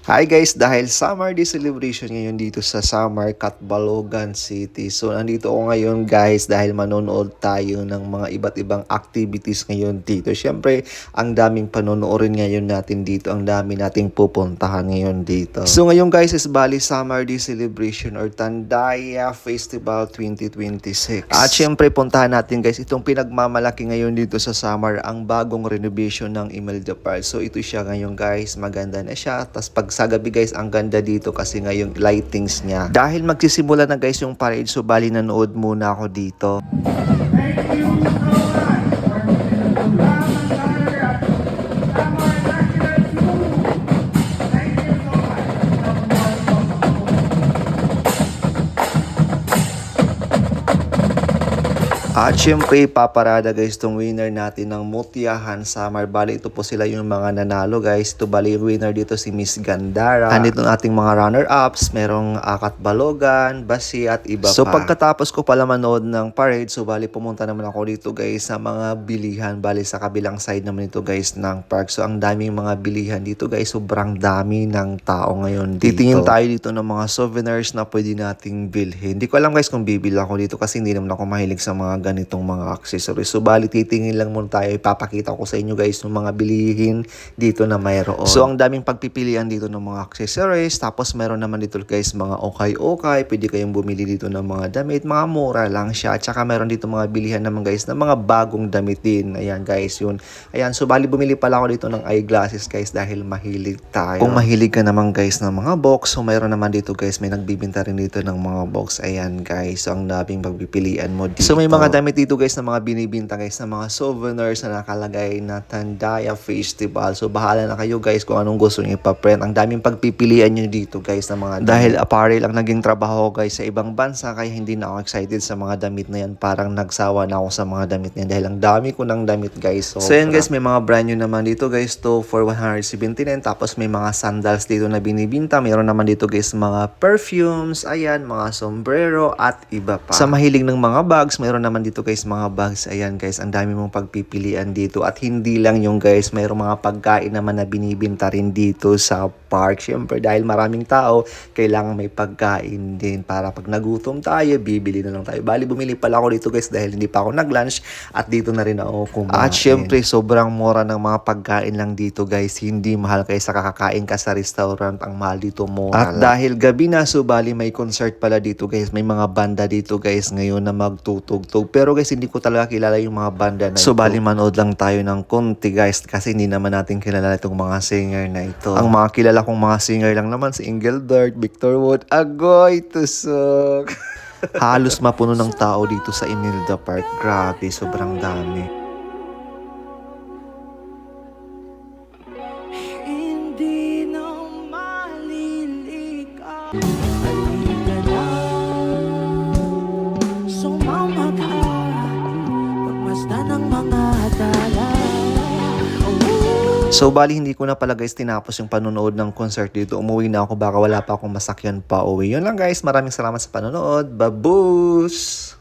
Hi guys, dahil Summer Day celebration ngayon dito sa Samar, Catbalogan City. So nandito ako ngayon guys dahil manonood tayo ng mga iba't ibang activities ngayon dito. Siyempre, ang daming panonoorin ngayon natin dito. Ang dami nating pupuntahan ngayon dito. So ngayon guys is Bali Summer Day celebration or Tandaya Festival 2026. At siyempre puntahan natin guys itong pinagmamalaki ngayon dito sa Samar, ang bagong renovation ng Imelda Park. So ito siya ngayon guys, maganda na siya. Tapos pag sa gabi guys, ang ganda dito kasi ngayong lightings niya. Dahil magsisimula na guys yung parade, so bali nanood muna ako dito. At syempre, paparada guys itong winner natin ng Mutyahan Samar. Bali, ito po sila yung mga nanalo guys. Ito bali yung winner dito si Miss Gandara. Andito ang ating mga runner-ups. Merong Catbalogan, Basi at iba pa. So pagkatapos ko pala manood ng parade, so bali pumunta naman ako dito guys sa mga bilihan. Bali sa kabilang side naman ito guys ng park. So ang daming mga bilihan dito guys. Sobrang dami ng tao ngayon dito. Titingin tayo dito ng mga souvenirs na pwede nating bilhin. Hindi ko alam guys kung bibili ako dito kasi hindi naman ako mahilig sa mga ganitong mga accessories. So bali titingin lang muna tayo, ipapakita ko sa inyo guys yung mga bilihin dito na mayroon. So ang daming pagpipilian dito ng mga accessories, tapos meron naman dito guys mga okay, pwede kayong bumili dito ng mga damit, mga mura lang siya. At saka meron dito mga bilihan naman guys ng mga bagong damit din. Ayan guys, yun. Ayan, so bali bumili pala ako dito ng eyeglasses guys dahil mahilig tayo. Kung mahilig ka naman guys ng mga box, so mayroon naman dito guys, may nagbibinta rin dito ng mga box. Ayan guys, so ang daming pagpipilian mo dito. So may mga damit dito guys na mga binibinta guys na mga souvenirs na nakalagay na Tandaya Festival. So bahala na kayo guys kung anong gusto niyo ipa-print. Ang daming pagpipilian niyo dito guys na mga dahil apparel ang naging trabaho guys sa ibang bansa, kaya hindi na ako excited sa mga damit na yan. Parang nagsawa na ako sa mga damit na yan dahil ang dami ko ng damit guys. So yan guys, may mga brand new naman dito guys to for 179. Tapos may mga sandals dito na binibinta. Mayroon naman dito guys mga perfumes, ayan, mga sombrero at iba pa. Sa mahilig ng mga bags, mayroon naman dito guys mga bags. Ayan guys, ang dami mong pagpipilian dito. At hindi lang yung guys, mayroong mga pagkain naman na binibinta rin dito sa park. Siyempre dahil maraming tao, kailangan may pagkain din para pag nagutom tayo, bibili na lang tayo. Bali bumili pala ako dito guys dahil hindi pa ako nag-lunch at dito na rin ako kumain. At siyempre sobrang mura ng mga pagkain lang dito guys. Hindi mahal kaysa kakakain ka sa restaurant. Ang mahal dito mura at lang. Dahil gabi na, so bali may concert pala dito guys. May mga banda dito guys ngayon na magtutugtog. Pero guys, hindi ko talaga kilala yung mga banda na ito. So bali manood lang tayo ng konti guys kasi hindi naman natin kilala itong mga singer na ito. Ang mga kilala kong mga singer lang naman si Engelbert, Victor Wood, Agoy, Tusok. Halos mapuno ng tao dito sa Imelda Park. Grabe, sobrang dami. Hindi na maliligaw. Sumama ka, pagmasdan ng mga dala. So bali hindi ko na pala guys tinapos yung panonood ng concert dito. Umuwi na ako, baka wala pa akong masakyan pa uwi. Yun lang guys, maraming salamat sa panonood. Babush!